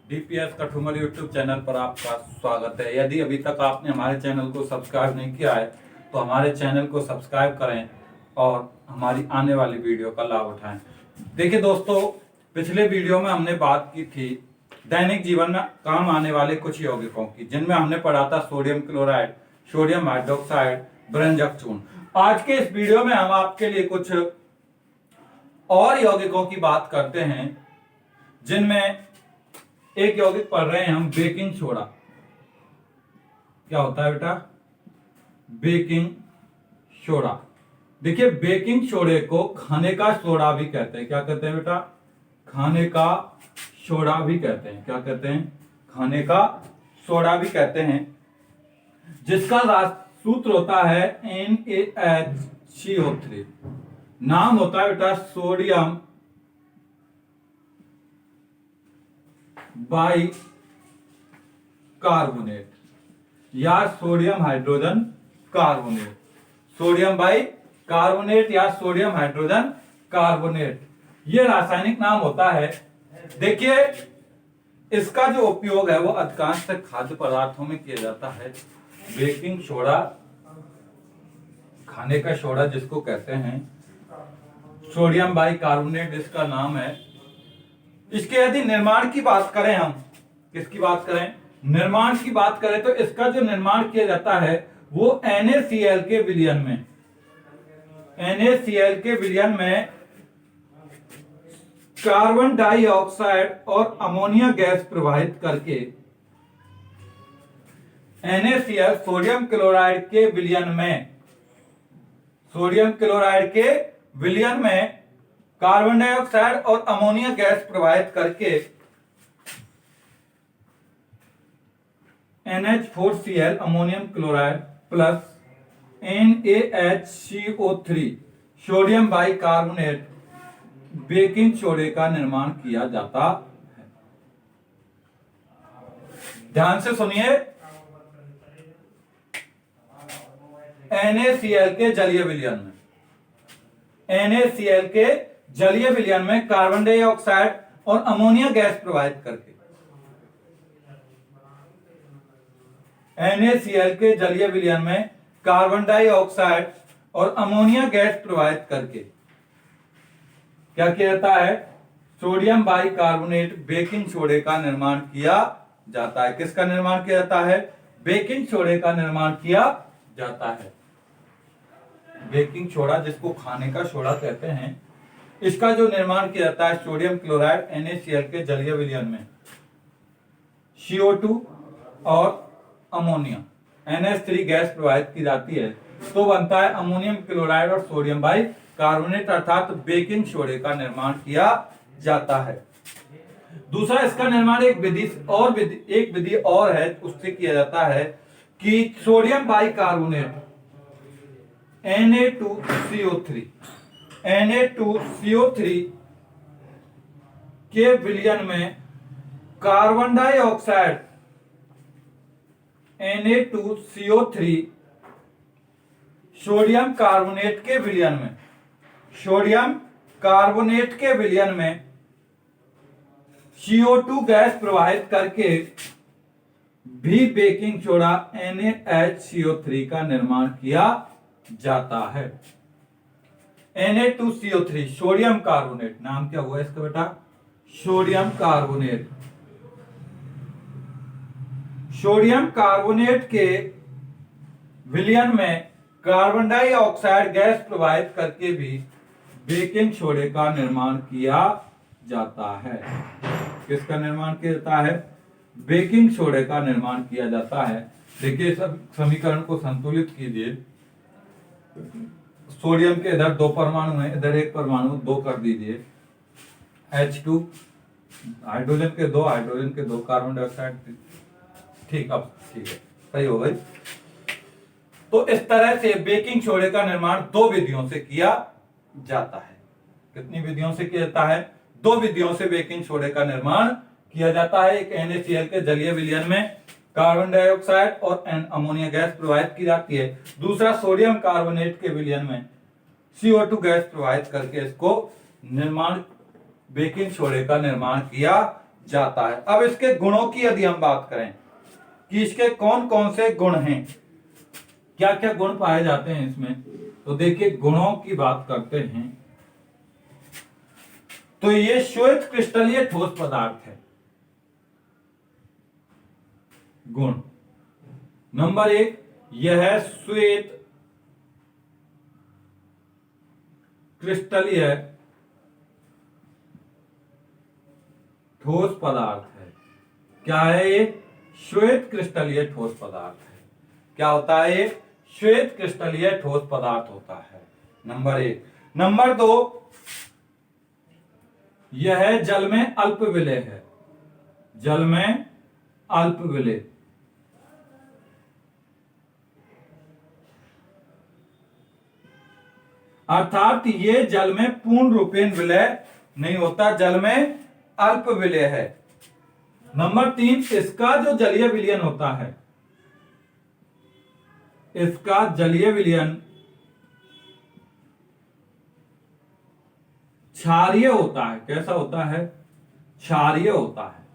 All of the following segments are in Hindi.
डीपीएस कठुमल यूट्यूब चैनल पर आपका स्वागत है। यदि अभी तक आपने हमारे चैनल को सब्सक्राइब नहीं किया है तो हमारे चैनल को सब्सक्राइब करें और हमारी आने वाली वीडियो का लाभ उठाएं। देखिए दोस्तों, पिछले वीडियो में हमने बात की थी दैनिक जीवन में काम आने वाले कुछ यौगिकों की, जिनमें हमने पढ़ा था सोडियम क्लोराइड, सोडियम हाइड्रोक्साइड, ब्रंजक चूर्ण। आज के इस वीडियो में हम आपके लिए कुछ और यौगिकों की बात करते हैं, जिनमें एक यौगिक पढ़ रहे हैं हम बेकिंग सोडा। क्या होता है बेटा? Baking soda. देखिए, बेकिंग सोडे को खाने का सोडा भी कहते हैं। क्या कहते हैं बेटा? खाने का सोडा भी कहते हैं। क्या कहते हैं? खाने का सोडा भी कहते हैं, जिसका सूत्र होता है NaHCO3। नाम होता है बेटा सोडियम बाई कार्बोनेट या sodium hydrogen carbonate. Sodium by carbonate या सोडियम हाइड्रोजन कार्बोनेट, ये रासायनिक नाम होता है। देखिए, इसका जो उपयोग है वो अधिकांश खाद्य पदार्थों में किया जाता है। बेकिंग सोडा, खाने का सोडा जिसको कहते हैं, सोडियम बाई कार्बोनेट इसका नाम है। इसके यदि निर्माण की बात करें, हम किसकी बात करें? निर्माण की बात करें तो इसका जो निर्माण किया जाता है वो NaCl के विलयन में, NaCl के विलयन में कार्बन डाइऑक्साइड और अमोनिया गैस प्रवाहित करके NaCl सोडियम क्लोराइड के विलयन में, सोडियम क्लोराइड के विलयन में कार्बन डाइऑक्साइड और अमोनिया गैस प्रवाहित करके NH4Cl ammonium chloride plus NaHCO3 sodium by carbonate baking सोडे का निर्माण किया जाता है। ध्यान से सुनिए, NaCl के जलीय विलयन में, NaCl के जलीय विलयन में कार्बन डाइऑक्साइड और अमोनिया गैस प्रवाहित करके, NaCl के जलीय विलयन में कार्बन डाइऑक्साइड और अमोनिया गैस प्रवाहित करके क्या किया जाता है? सोडियम बाई कार्बोनेट बेकिंग सोडे का निर्माण किया जाता है। किसका निर्माण किया जाता है? बेकिंग सोडे का निर्माण किया जाता है। बेकिंग सोडा, जिसको खाने का सोडा कहते हैं, इसका जो निर्माण किया जाता है सोडियम क्लोराइड NaCl के जलीय विलयन में CO2 और अमोनिया NH3 गैस प्रवाहित की जाती है, तो बनता है अमोनियम क्लोराइड और सोडियम बाई कार्बोनेट, अर्थात बेकिंग सोडे का निर्माण किया जाता है। दूसरा, इसका निर्माण एक विधि और है, उससे किया जाता है कि सोडियम बाई कार्बोनेट Na2CO3 के विलयन में carbon dioxide Na2CO3 sodium carbonate के विलयन में, सोडियम कार्बोनेट के विलयन में CO2 गैस प्रवाहित करके भी बेकिंग सोडा NaHCO3 का निर्माण किया जाता है। Na2CO3 सोडियम कार्बोनेट, नाम क्या हुआ इसका बेटा? Sodium carbonate. सोडियम कार्बोनेट के विलयन में कार्बन डाइऑक्साइड गैस प्रवाहित करके भी बेकिंग सोडे का निर्माण किया जाता है। किसका निर्माण किया जाता है? बेकिंग सोडे का निर्माण किया जाता है। देखिए, सब समीकरण को संतुलित कीजिए। सोडियम के इधर 2 परमाणु हैं, इधर 1 परमाणु, 2 कर दीजिए। H2, हाइड्रोजन के 2, हाइड्रोजन के 2, कार्बन डाइऑक्साइड। ठीक, अब ठीक है, सही हो गई। तो इस तरह से बेकिंग सोडे का निर्माण 2 विधियों से किया जाता है। कितनी विधियों से किया जाता है? 2 विधियों से बेकिंग सोडे का निर्माण किया जाता है। एक NaCl के जलीय विलयन में कार्बन डाइऑक्साइड और अमोनिया गैस प्रवाहित की जाती है। दूसरा, सोडियम कार्बोनेट के विलयन में CO2 गैस प्रवाहित करके इसको निर्माण, बेकिंग सोडे का निर्माण किया जाता है। अब इसके गुणों की यदि हम बात करें कि इसके कौन कौन से गुण हैं, क्या क्या गुण पाए जाते हैं इसमें, तो देखिए गुणों की बात करते हैं तो ये श्वेत क्रिस्टलीय ठोस पदार्थ है। गुण नंबर 1, यह श्वेत क्रिस्टलीय ठोस पदार्थ है। क्या है ये? श्वेत क्रिस्टलीय ठोस पदार्थ है। क्या होता है ये? श्वेत क्रिस्टलीय ठोस पदार्थ होता है, नंबर 1। नंबर 2, यह जल में अल्प विलेय है। जल में अल्प विलेय, अर्थात ये जल में पूर्ण रूपेण विलय नहीं होता, जल में अल्प विलय है। नंबर 3, इसका जो जलीय विलयन होता है, इसका जलीय विलयन क्षारीय होता है। कैसा होता है? क्षारीय होता है।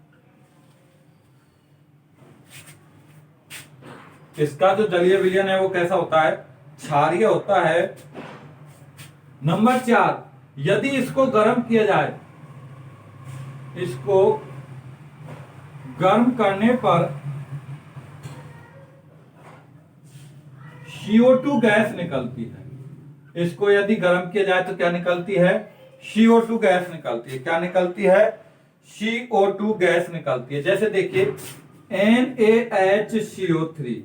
इसका जो जलीय विलयन है वो कैसा होता है? क्षारीय होता है। नंबर 4, यदि इसको गर्म किया जाए, इसको गर्म करने पर CO2 गैस निकलती है। इसको यदि गर्म किया जाए तो क्या निकलती है? CO2 गैस निकलती है। क्या निकलती है? CO2 गैस निकलती है। जैसे देखिए NaHCO3,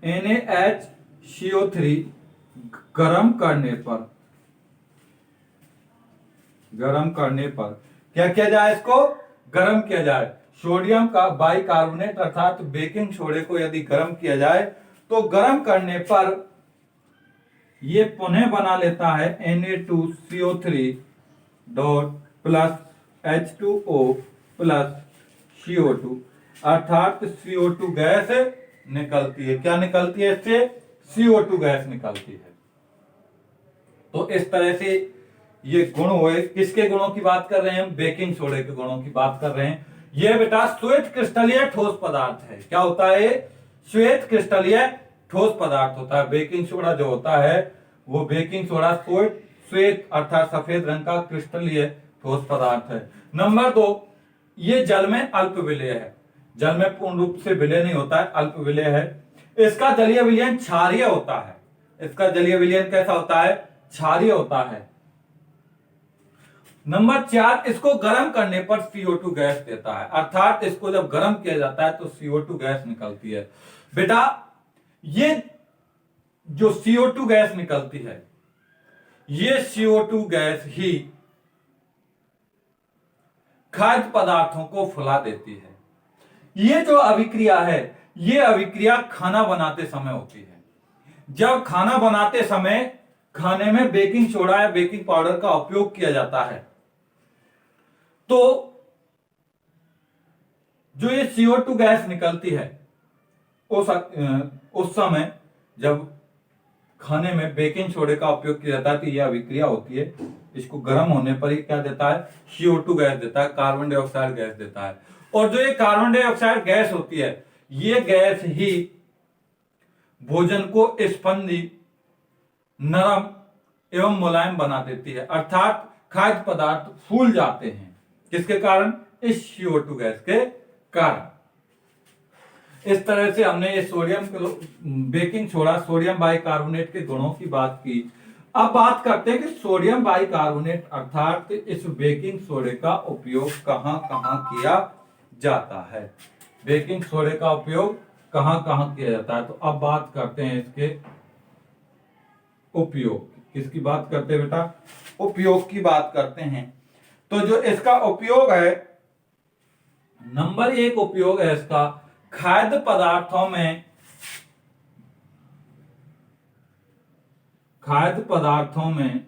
NaHCO3 गर्म करने पर क्या किया जाए? इसको गर्म किया जाए। सोडियम का बाइकार्बोनेट अर्थात बेकिंग सोडे को यदि गर्म किया जाए तो गर्म करने पर ये पुनः बना लेता है Na2CO3 dot plus H2O plus CO2, अर्थात CO2 गैस निकलती है। क्या निकलती है? इससे CO2 गैस निकलती है। तो इस तरह से ये गुण हुए। किसके गुणों की बात कर रहे हैं हम? बेकिंग सोडे के गुणों की बात कर रहे हैं। यह बेटा श्वेत क्रिस्टलीय ठोस पदार्थ है। क्या होता है? श्वेत क्रिस्टलीय ठोस पदार्थ होता है। बेकिंग सोडा जो होता है वो बेकिंग सोडा श्वेत अर्थात सफेद रंग का क्रिस्टलीय ठोस पदार्थ है। नंबर 2, ये जल में अल्प विलेय है। जल में पूर्ण रूप से विलय नहीं होता है, अल्प विलेय है। इसका जलीय विलयन क्षारीय होता है। इसका जलीय विलयन कैसा होता है? क्षारीय होता है। नंबर 4, इसको गर्म करने पर CO2 गैस देता है, अर्थात इसको जब गर्म किया जाता है तो CO2 गैस निकलती है। बेटा ये जो CO2 गैस निकलती है, ये CO2 गैस ही खाद्य पदार्थों को फुला देती है। ये जो अभिक्रिया है, ये अभिक्रिया खाना बनाते समय होती है। जब खाना बनाते समय खाने में बेकिंग सोडा या बेकिंग पाउडर का उपयोग किया जाता है तो जो ये CO2 गैस निकलती है उस समय जब खाने में बेकिंग सोडे का उपयोग किया जाता है तो यह अभिक्रिया होती है। इसको गर्म होने पर ही क्या देता है? CO2 गैस देता है, कार्बन डाइऑक्साइड गैस देता है। और जो ये कार्बन डाइऑक्साइड गैस होती है, ये गैस ही भोजन को स्पंजी, नरम एवं मुलायम बना देती है, अर्थात खाद्य पदार्थ फूल जाते हैं। किसके कारण? इस CO2 गैस के कारण। इस तरह से हमने ये sodium baking soda sodium bicarbonate के गुणों की बात की। अब बात करते हैं कि सोडियम बाइकार्बोनेट अर्थात इस बेकिंग सोडे का उपयोग कहां कहां किया जाता है। बेकिंग सोडे का उपयोग कहां कहां किया जाता है, तो अब बात करते हैं इसके उपयोग। किसकी बात करते हैं बेटा? उपयोग की बात करते हैं। तो जो इसका उपयोग है, नंबर 1 उपयोग है इसका खाद्य पदार्थों में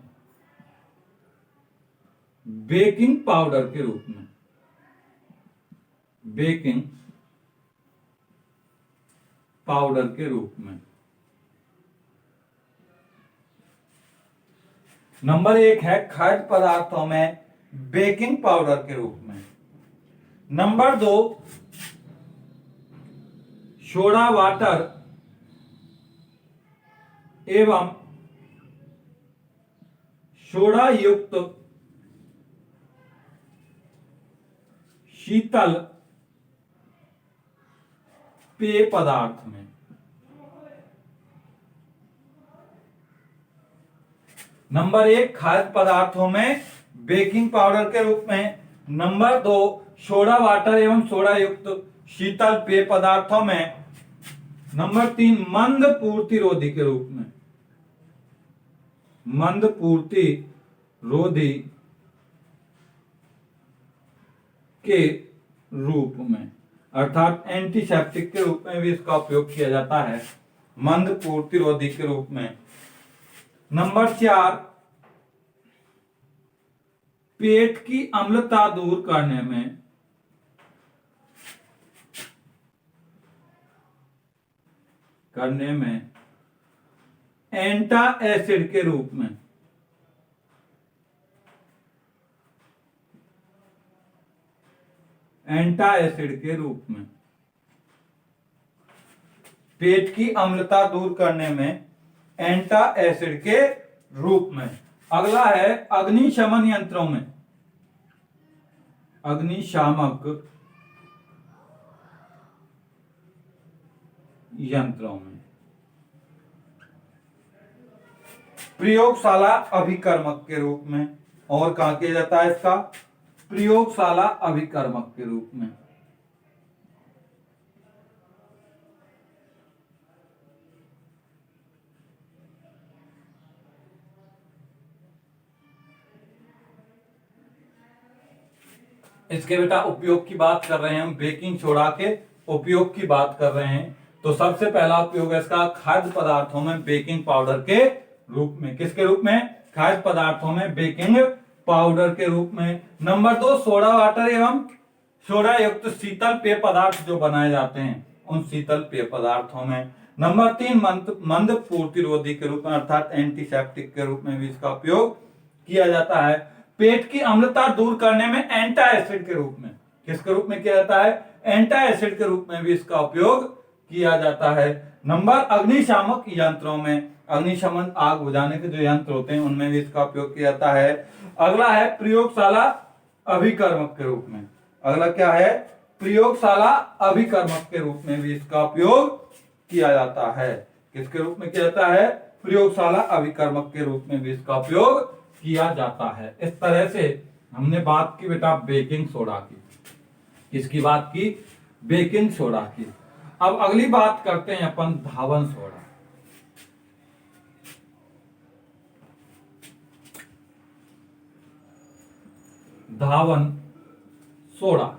बेकिंग पाउडर के रूप में, बेकिंग पाउडर के रूप में। नंबर 1 है खाद्य पदार्थों में बेकिंग पाउडर के रूप में। नंबर 2 सोडा वाटर एवं सोडा युक्त शीतल पेय पदार्थ में। नंबर 1 खाद्य पदार्थों में बेकिंग पाउडर के रूप में। नंबर 2 सोडा वाटर एवं सोडा युक्त शीतल पेय पदार्थों में। नंबर 3 मंद पूर्ति रोधी के रूप में। मंद पूर्ति रोधी के रूप में, अर्थात एंटीसेप्टिक के रूप में भी इसका उपयोग किया जाता है, मंद पूर्ति रोधी के रूप में। नंबर 4 पेट की अम्लता दूर करने में एंटा एसिड के रूप में। एंटा एसिड के रूप में पेट की अम्लता दूर करने में एंटा एसिड के रूप में। अगला है अग्निशमन यंत्रों में। अग्निशामक यंत्रों में प्रयोगशाला अभिकर्मक के रूप में। और कहा किया जाता है इसका? प्रयोगशाला अभिकर्मक के रूप में। इसके बेटा उपयोग की बात कर रहे हैं हम, बेकिंग सोडा के उपयोग की बात कर रहे हैं। तो सबसे पहला उपयोग है इसका खाद्य पदार्थों में बेकिंग पाउडर के रूप में। किसके रूप में? खाद्य पदार्थों में बेकिंग पाउडर के रूप में। नंबर 2 सोडा वाटर एवं सोडा युक्त शीतल पेय पदार्थ जो बनाए जाते हैं उन शीतल पेय पदार्थों में। नंबर 3 मंद पूर्ति रोधी के रूप में, अर्थात एंटीसेप्टिक के रूप में भी इसका उपयोग किया जाता है। पेट की अम्लता दूर करने में एंटा एसिड के रूप में। किसके रूप में किया जाता है? एंटा एसिड के रूप में भी इसका उपयोग किया जाता है। नंबर अग्निशामक यंत्रों में, अग्निशमन आग बुझाने के जो यंत्र होते हैं उनमें भी इसका उपयोग किया जाता है। अगला है प्रयोगशाला अभिकर्मक के रूप में। अगला क्या है? प्रयोगशाला अभिकर्मक के रूप में भी इसका उपयोग किया जाता है। किसके रूप में किया जाता है? प्रयोगशाला अभिकर्मक के रूप में भी इसका उपयोग किया जाता है। इस तरह से हमने बात की बेटा बेकिंग सोडा की। किसकी बात की? बेकिंग सोडा की। अब अगली बात करते हैं अपन धावन सोडा। धावन सोडा,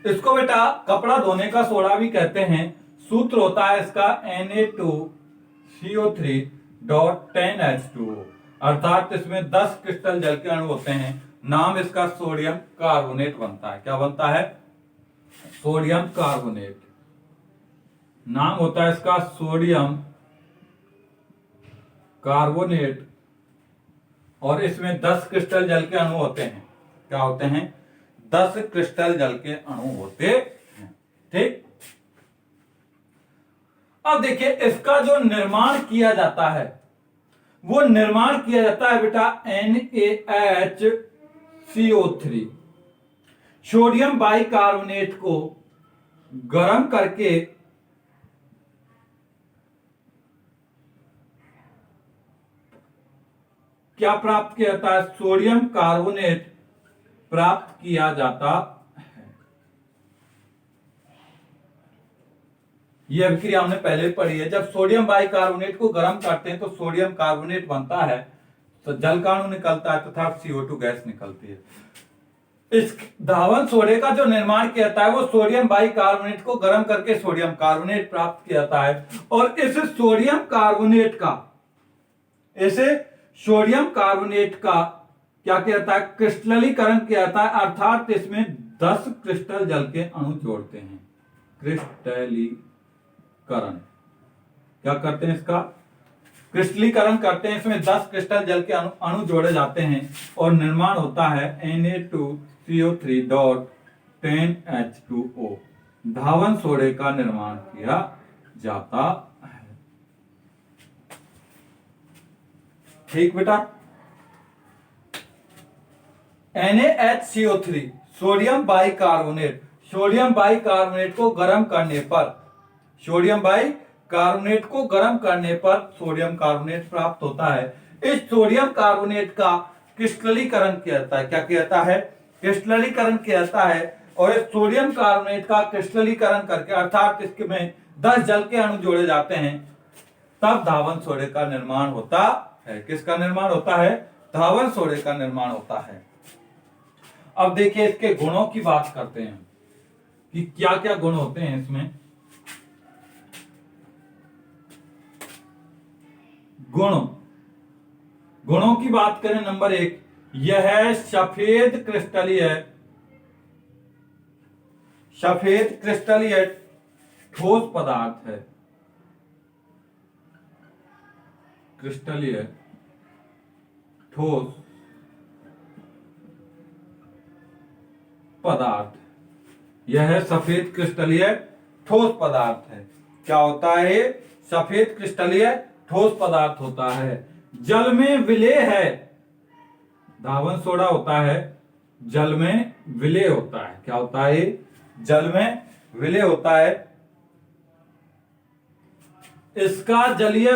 इसको बेटा कपड़ा धोने का सोडा भी कहते हैं। सूत्र होता है इसका Na2CO3.10H2O, अर्थात इसमें 10 क्रिस्टल जल के अणु होते हैं। नाम इसका सोडियम कार्बोनेट बनता है। क्या बनता है? Sodium carbonate. नाम होता है इसका सोडियम कार्बोनेट, और इसमें 10 क्रिस्टल जल के अणु होते हैं। क्या होते हैं? 10 क्रिस्टल जल के अणु होते हैं। ठीक। अब देखिए इसका जो निर्माण किया जाता है वो निर्माण किया जाता है बेटा NaHCO3, सोडियम बाइकार्बोनेट को गर्म करके क्या प्राप्त किया जाता है? सोडियम कार्बोनेट प्राप्त किया जाता है। यह अभिक्रिया हमने पहले पढ़ी है। जब सोडियम बाइकार्बोनेट को गर्म करते हैं तो सोडियम कार्बोनेट बनता है, तो जल का अणु निकलता है तथा CO2 गैस निकलती है। इस धावन सोडे का जो निर्माण किया जाता है वो सोडियम बाइकार्बोनेट को गर्म करके सोडियम कार्बोनेट प्राप्त किया जाता है। और इस सोडियम कार्बोनेट का क्या किया जाता है? क्रिस्टलीकरण किया जाता है, अर्थात इसमें 10 क्रिस्टल जल के अणु जोड़ते हैं। क्रिस्टलीकरण क्या करते हैं? इसका क्रिस्टलीकरण करते हैं, इसमें 10 क्रिस्टल जल के अणु जोड़े जाते हैं और निर्माण होता है Na2CO3.10H2O। धावन सोडे का निर्माण किया जाता है। ठीक बेटा। NaHCO3 sodium bicarbonate, sodium bicarbonate को गर्म करने पर, सोडियम बाइकार्बोनेट को गर्म करने पर सोडियम कार्बोनेट प्राप्त होता है। इस सोडियम कार्बोनेट का क्रिस्टलीकरण किया जाता है। क्या किया जाता है? क्रिस्टलीकरण किया जाता है। और इस सोडियम कार्बोनेट का क्रिस्टलीकरण करके, अर्थात इसके में 10 जल के अणु जोड़े जाते हैं, तब धावन सोडे का निर्माण होता है। किसका निर्माण होता है? धावन सोडे का निर्माण होता है। अब देखिए इसके गुणों की बात करते हैं कि क्या क्या गुण होते हैं इसमें। गुणों की बात करें, नंबर 1, यह सफेद क्रिस्टलीय ठोस पदार्थ है। क्रिस्टलीय ठोस पदार्थ, यह सफेद क्रिस्टलीय ठोस पदार्थ है। क्या होता है? सफेद क्रिस्टलीय ठोस पदार्थ होता है। जल में विलेय है। धावन सोडा होता है, जल में विलेय होता है। क्या होता है? जल में विलेय होता है। इसका जलीय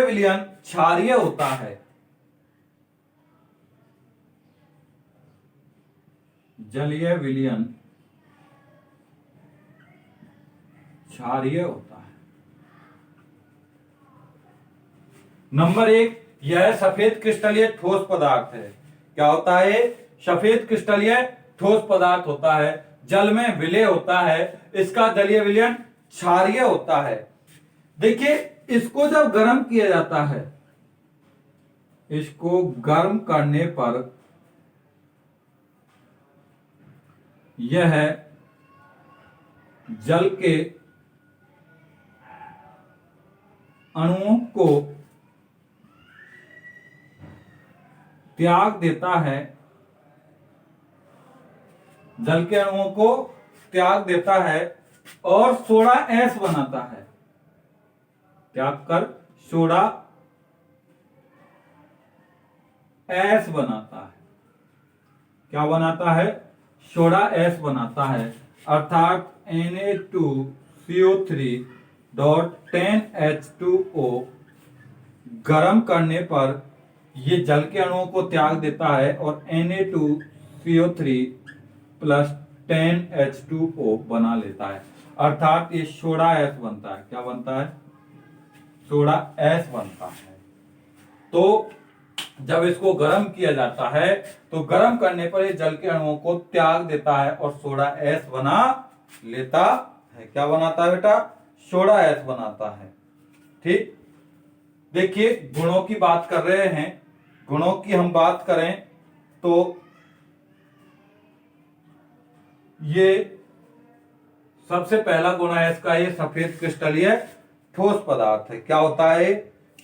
विलयन क्षारीय होता है। जलीय विलयन क्षारीय होता है। नंबर 1, यह सफेद क्रिस्टलीय ठोस पदार्थ है। क्या होता है? सफेद क्रिस्टलीय ठोस पदार्थ होता है, जल में विलेय होता है, इसका जलीय विलयन क्षारीय होता है। देखिए इसको जब गर्म किया जाता है, इसको गर्म करने पर यह जल के अणुओं को त्याग देता है। जल के अणुओं को त्याग देता है और सोडा एस बनाता है। त्याग कर सोडा एस बनाता है। क्या बनाता है? सोडा एस बनाता है, अर्थात Na2CO3.10H2O गर्म करने पर ये जल के अणुओं को त्याग देता है और Na2CO3 प्लस 10H2O बना लेता है, अर्थात ये सोडा एस बनता है। क्या बनता है? सोडा एस बनता है। तो जब इसको गर्म किया जाता है तो गर्म करने पर ये जल के अणुओं को त्याग देता है और सोडा एस बना लेता है। क्या बनाता है बेटा? सोडा एस बनाता है। ठीक। देखिए गुणों की बात कर रहे हैं। गुणों की हम बात करें तो ये सबसे पहला गुण है इसका, ये सफेद क्रिस्टलीय ठोस पदार्थ है। क्या होता है?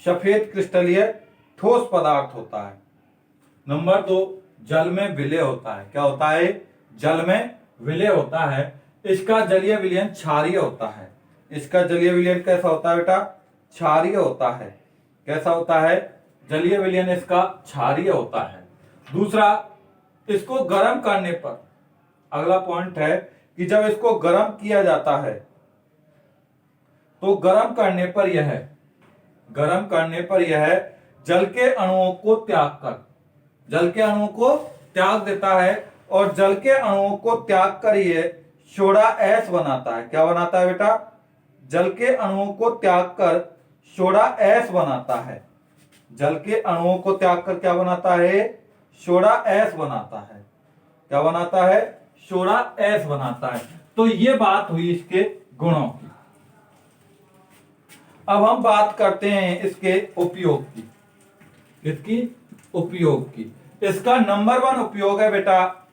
सफेद क्रिस्टलीय ठोस पदार्थ होता है। नंबर 2, जल में विलेय होता है। क्या होता है? जल में विलेय होता है। इसका जलीय विलयन क्षारीय होता है। इसका जलीय विलयन कैसा होता है बेटा? क्षारीय होता है। कैसा होता है? जलीय विलयन इसका क्षारीय होता है। दूसरा, इसको गर्म करने पर, अगला पॉइंट है कि जब इसको गर्म किया जाता है तो गर्म करने पर यह जल के अणुओं को त्याग देता है और जल के अणुओं को त्याग कर ये सोडा एस बनाता है। क्या बनाता है बेटा? जल के अणुओं को त्याग कर सोडा एस बनाता है। जल के अणुओं को त्याग कर क्या बनाता है? सोडा एस बनाता है। क्या बनाता है? सोडा एस बनाता है। तो ये बात हुई इसके गुणों की। अब हम बात करते हैं इसके उपयोग की। किसकी? उपयोग की। इसका नंबर 1 उपयोग है बेटा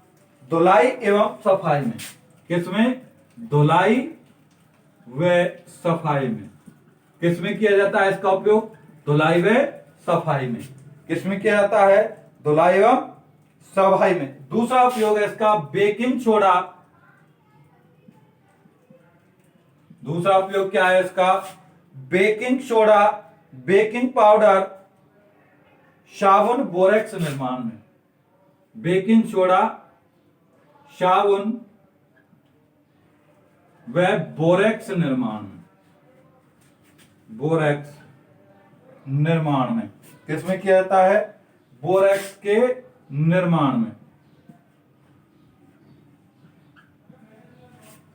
धुलाई एवं सफाई में। किसमें? धुलाई व सफाई में। किसमें किया जाता है इसका उपयोग? धुलाई व सफाई में। किसमें किया जाता है? धुलाई एवं सफाई में। दूसरा उपयोग है इसका बेकिंग सोडा। दूसरा उपयोग क्या है इसका? बेकिंग सोडा, बेकिंग पाउडर, साबुन, बोरेक्स निर्माण में। बेकिंग सोडा, साबुन व बोरेक्स निर्माण में। बोरेक्स निर्माण में। किसमें किया जाता है? बोरेक्स के निर्माण में।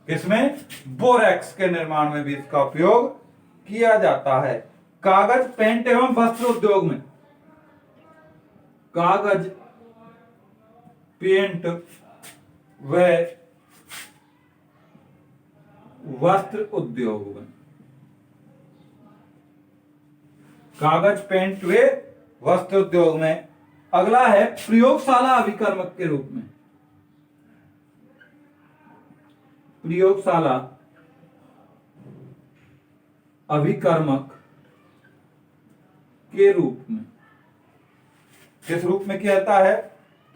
किसमें? बोरेक्स के निर्माण में भी इसका उपयोग किया जाता है। कागज, पेंट एवं वस्त्र उद्योग में। कागज, पेंट व वस्त्र उद्योग में। कागज, पेंट व वस्त्र उद्योग में। अगला है प्रयोगशाला अभिकर्मक के रूप में। प्रयोगशाला अभिकर्मक के रूप में। किस रूप में किया जाता है?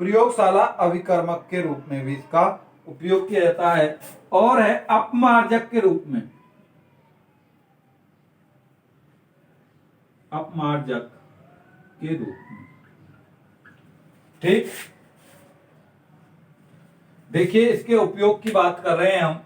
प्रयोगशाला अभिकर्मक के रूप में भी इसका उपयोग किया जाता है। और है अपमार्जक के रूप में। अपमार्जक के रूप में। ठीक, देखिए इसके उपयोग की बात कर रहे हैं हम।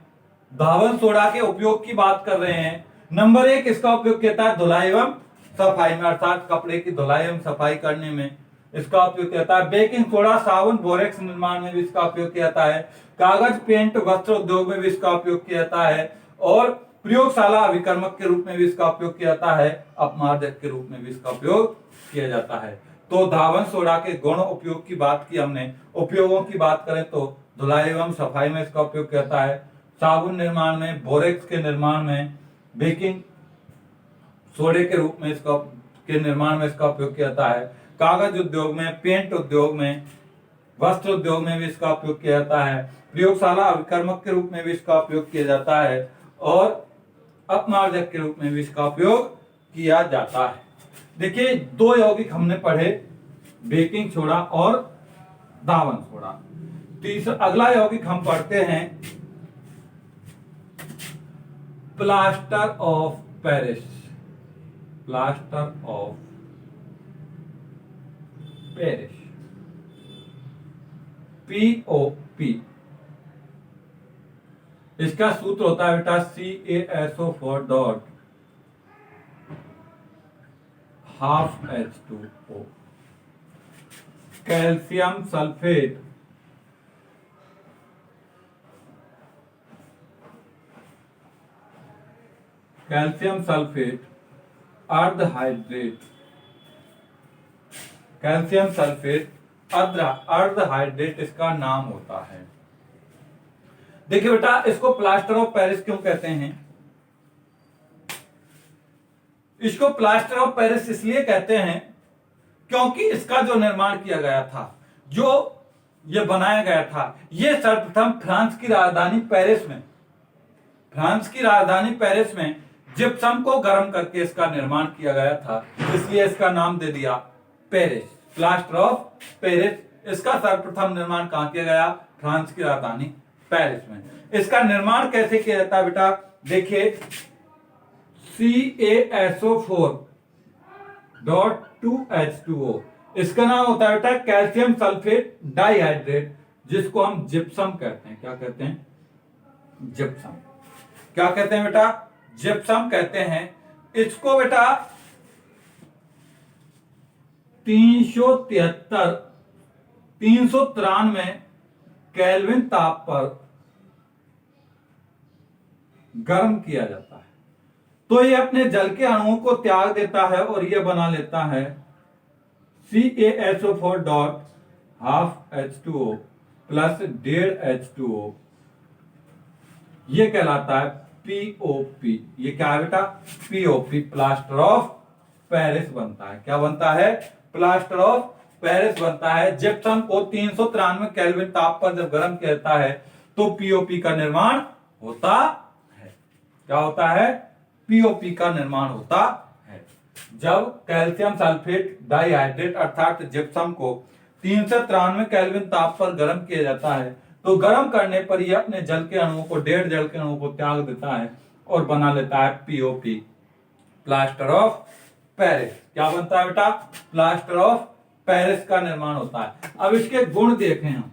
धावन सोडा के उपयोग की बात कर रहे हैं। नंबर 1 इसका उपयोग किया जाता है धुलाई एवं सफाई में, अर्थात कपड़े की धुलाई एवं सफाई करने में इसका उपयोग किया जाता है। बेकिंग सोडा, साबुन, बोरेक्स निर्माण में भी इसका उपयोग किया जाता है। कागज, पेंट, वस्त्र उद्योग में भी इसका उपयोग किया जाता है। और प्रयोगशाला अभिकर्मक के रूप में भी इसका उपयोग किया जाता है। अपमार्जक के रूप में भी इसका उपयोग किया जाता है। तो धावन सोडा के गुण उपयोग की बात की हमने। उपयोगों की बात करें तो धुलाई एवं सफाई में इसका उपयोग किया जाता है। साबुन निर्माण में, बोरेक्स के निर्माण में, बेकिंग सोडे के रूप में इसका के निर्माण में इसका उपयोग किया जाता है। कागज उद्योग में, पेंट उद्योग में, वस्त्र उद्योग में भी इसका उपयोग किया जाता है। प्रयोगशाला अभिकर्मक के रूप में भी इसका उपयोग किया जाता है। और अपमार्जक के रूप में भी इसका उपयोग किया जाता है। देखिए 2 यौगिक हमने पढ़े, बेकिंग सोडा और धावन सोडा। तीसरा अगला यौगिक हम पढ़ते हैं plaster of Paris. Plaster of Paris, POP। इसका सूत्र होता है बेटा CaSO4 dot H2O। Calcium sulphate, calcium sulphate अर्धहाइड्रेट, कैल्शियम सल्फेट अर्धहाइड्रेट इसका नाम होता है। देखिए बेटा इसको प्लास्टर ऑफ पेरिस क्यों कहते हैं? इसको प्लास्टर ऑफ पेरिस इसलिए कहते हैं क्योंकि इसका जो निर्माण किया गया था, जो ये बनाया गया था, ये सर्वप्रथम फ्रांस की राजधानी पेरिस में, फ्रांस की राजधानी पेरिस में जिप्सम को गर्म करके इसका निर्माण किया गया था, इसलिए इसका नाम दे दिया पेरिस, प्लास्टर ऑफ पेरिस। इसका सर्वप्रथम निर्माण कहां किया गया? फ्रांस की राजधानी पेरिस में। इसका निर्माण कैसे किया जाता है बेटा? देखिए CaSO4 डॉट 2H2O, इसका नाम होता है बेटा कैल्शियम सल्फेट डाइहाइड्रेट, जिसको हम जिप्सम कहते हैं। क्या कहते हैं? जिप्सम। क्या कहते हैं बेटा? जिप्सम कहते हैं। इसको बेटा 393 केल्विन ताप पर गर्म किया जाता है, तो ये अपने जल के अणुओं को त्याग देता है और ये बना लेता है CaSO4 dot H2O plus 1.5H2O। ये कहलाता है POP। ये क्या है बेटा? POP, प्लास्टर ऑफ पेरिस बनता है। क्या बनता है? प्लास्टर ऑफ पेरिस बनता है। जिप्सम को 393 केल्विन ताप पर जब गर्म किया जाता है तो POP का निर्माण होता है। क्या होता है, पीओपी का निर्माण होता है। जब कैल्शियम सल्फेट डाइहाइड्रेट अर्थात जिप्सम को 393 केल्विन ताप पर गर्म किया जाता है तो गर्म करने पर यह अपने जल के अणुओं को, 1.5 जल के अणुओं को त्याग देता है और बना लेता है पीओपी, प्लास्टर ऑफ पेरिस। क्या बनता है बेटा, प्लास्टर ऑफ पेरिस का निर्माण होता है। अब इसके गुण देखें हम,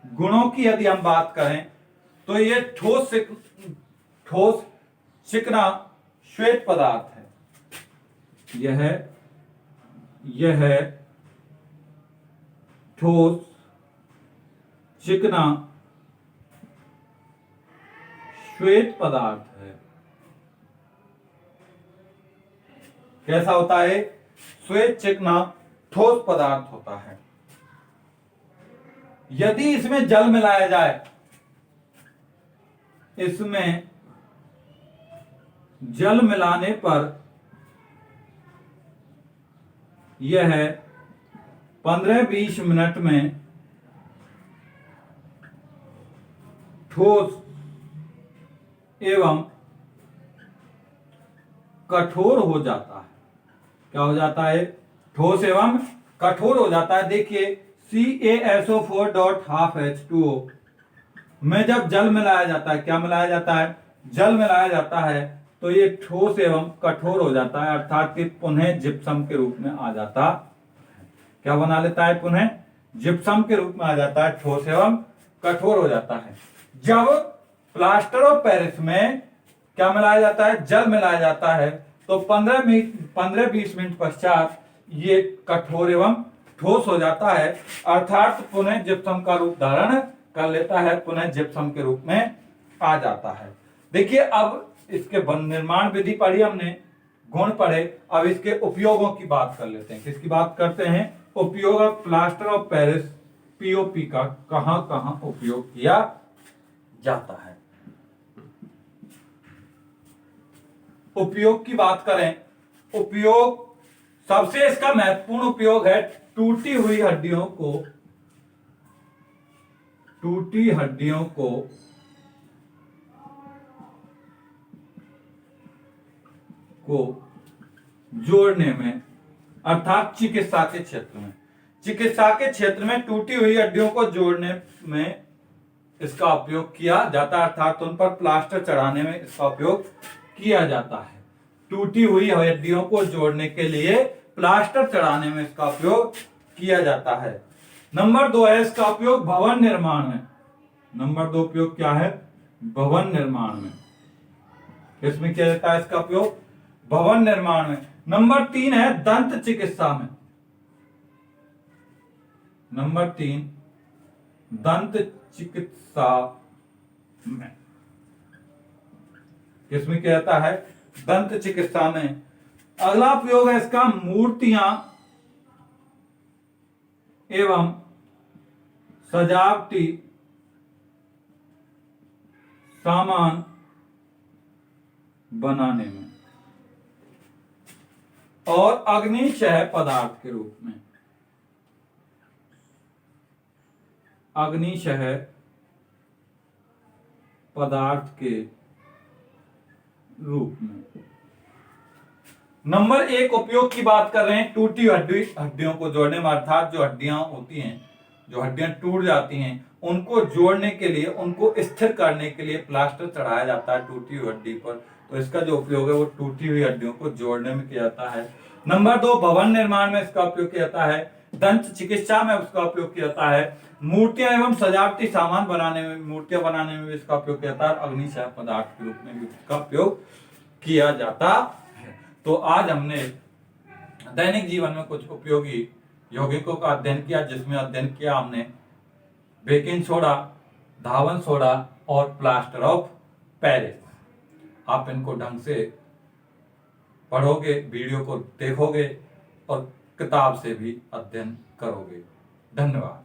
गुणों की यदि हम बात करें तो ये ठोस चिकना श्वेत पदार्थ है। यह ठोस चिकना श्वेत पदार्थ है। कैसा होता है, श्वेत चिकना ठोस पदार्थ होता है। यदि इसमें जल मिलाया जाए, इसमें जल मिलाने पर यह 15-20 मिनट में ठोस एवं कठोर हो जाता है। क्या हो जाता है, ठोस एवं कठोर हो जाता है। देखिए CaSO4.12H2O में जब जल मिलाया जाता है, क्या मिलाया जाता है, जल मिलाया जाता है तो ये ठोस एवं कठोर हो जाता है अर्थात कि पुनः जिप्सम के रूप में आ जाता है। क्या बना लेता है, पुनः जिप्सम के रूप में आ जाता है, ठोस एवं कठोर हो जाता है। जब प्लास्टर ऑफ पेरिस में क्या मिलाया जाता है, जल मिलाया जाता है तो 15-20 मिनट पश्चात ये कठोर एवं ठोस हो जाता है अर्थात पुनः जिप्सम का रूप धारण कर लेता है, पुनः जिप्सम के रूप में आ जाता है। देखिए अब इसके निर्माण विधि पढ़ी हमने, गुण पढ़े, अब इसके उपयोगों की बात कर लेते हैं। किसकी बात करते हैं, उपयोग of plaster of Paris POP का कहां कहां उपयोग किया जाता है। उपयोग की बात करें, उपयोग सबसे इसका महत्वपूर्ण उपयोग है टूटी हड्डियों को जोड़ने में अर्थात चिकित्सा के क्षेत्र में टूटी हुई हड्डियों को जोड़ने में इसका उपयोग किया जाता है अर्थात उन पर प्लास्टर चढ़ाने में इसका उपयोग किया जाता है। टूटी हुई हड्डियों को जोड़ने के लिए प्लास्टर चढ़ाने में इसका उपयोग किया जाता है। नंबर 2 है इसका उपयोग भवन निर्माण में। नंबर 2 उपयोग क्या है, भवन निर्माण में। किसमें किया जाता है इसका उपयोग, भवन निर्माण में। नंबर 3 है दंत चिकित्सा में। नंबर 3 दंत चिकित्सा में। किसमें किया जाता है, दंत चिकित्सा में। अगला उपयोग है इसका मूर्तियां एवं सजावटी सामान बनाने में और अग्निशय पदार्थ के रूप में। अग्निशय पदार्थ के रूप में। नंबर 1 उपयोग की बात कर रहे हैं टूटी हड्डियों को जोड़ने में अर्थात जो हड्डियां होती हैं, जो हड्डियां टूट जाती हैं उनको जोड़ने के लिए, उनको स्थिर करने के लिए प्लास्टर चढ़ाया जाता है टूटी हुई हड्डी पर। तो इसका जो उपयोग है वो टूटी हुई हड्डियों को जोड़ने में किया जाता है। नंबर 2 भवन निर्माण में इसका उपयोग किया जाता है। दंत चिकित्सा में उसका उपयोग किया जाता है। मूर्तियां एवं सजावटी सामान बनाने में, मूर्तियां बनाने में भी इसका उपयोग किया जाता है। अग्निशय पदार्थ के रूप में भी इसका उपयोग किया जाता है। तो आज हमने दैनिक जीवन में कुछ उपयोगी यौगिकों का अध्ययन किया, जिसमें अध्ययन किया हमने बेकिंग सोडा, धावन सोडा और प्लास्टर ऑफ पेरिस। आप इनको ढंग से पढ़ोगे, वीडियो को देखोगे और किताब से भी अध्ययन करोगे। धन्यवाद।